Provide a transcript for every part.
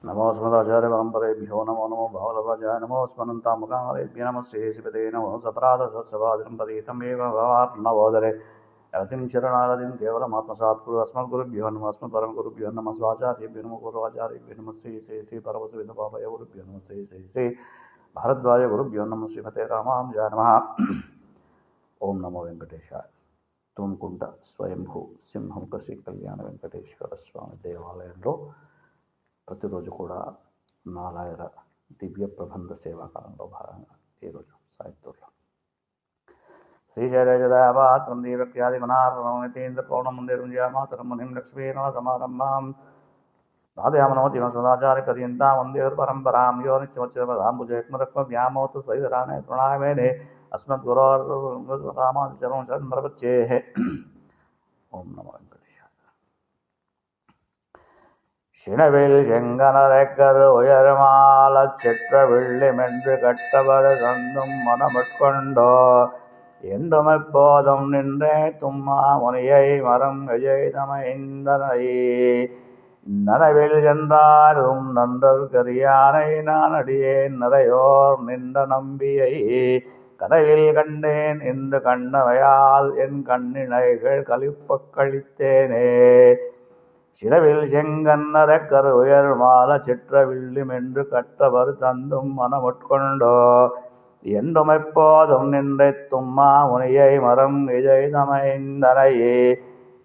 नमो स्मदाचार्य परंपरेभ्यो नमो नमो भगवद्राजाय नमो स्मरन्तामुकामरेभ्य नमः श्रीशिवते नमो सपराधसत्सवादिरम्पदीतमेव भवार्णवोदरे गतिं शरणागतिं केवलमात्मसात् कुरु अस्मद्गुरुभ्यो नमः अस्मत्परमगुरुभ्यो नमः स्वाचार्येभ्यो नमो पूर्वाचार्येभ्यो नमः श्री श्री श्री परमसिद्धपापय गुरुभ्यो नमः श्री श्री श्री भारद्वाज गुरुभ्यो नमः श्रीमते रामानुजाय नमः। ओम नमो वेंकटेशाय। तुमकुंट स्वयंभू సింహముఖ శ్రీ కళ్యాణ వెంకటేశ్వర స్వామి దేవాలయంలో ప్రతిరోజు కూడా నాలాయర దివ్య ప్రబంధ సేవాకాలంలో భాగంగా ఈరోజు సాయంత్రంలో శ్రీశైలజదాపాత్రం దీవక్యాది గుణార్ణేంద్ర పౌర్ణమందిరం జయమాతరం మునిం లక్ష్మీనవ సమారంభాం నాదయామనోతిమ సదాచార్య పర్యంతాం వందే పరంపరాం యో నిత్యమచ్యుతపదాంబుజయత్మరక్మవ్యామోత సైదరానే తృణామేనే अस्मद्गुरोर्रामाचरणं शरणं प्रपच्येः। ओम नमो वेंकटेशाय। சினவில் செங்கனரைக்கர் உயர்மால சிற்ற வெள்ளி மென்று கட்டவர் சந்தும் மனமட்கொண்டோ என்றும் எப்போதும் நின்றே தும்மா முனியை மரம் விஜயதமைந்தனை நனவில் சென்றாரும் நன்றர் கரியானை நான் அடியேன் நிறையோர் நின்ற நம்பியை கனவில் கண்டேன் என்று கண்ணவையால் என் கண்ணினைகள் கலிப்பக் கழித்தேனே சிலவில் செங்கன்னரக்கர் உயர் மால சிற்றவில்லும் என்று கற்றவர் தந்தும் மனமுட்கொண்டோ என்றும் எப்போதும் நின்றை தும்மா முனியை மரம் விஜயதமைந்தனையே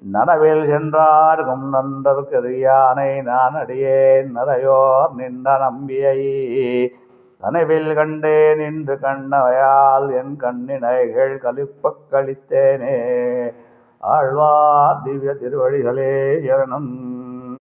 நனவில் சென்றார்கும் நன்றர் கரியானை நான் அடியேன் நரையோர் நின்ற நம்பியை கனவில் கண்டேன் என்று கண்ணவையால் என் கண்ணினைகள் கலிப்பக் கழித்தேனே. ஆழ்வார் திவ்ய திருவடிகளே சரணம்.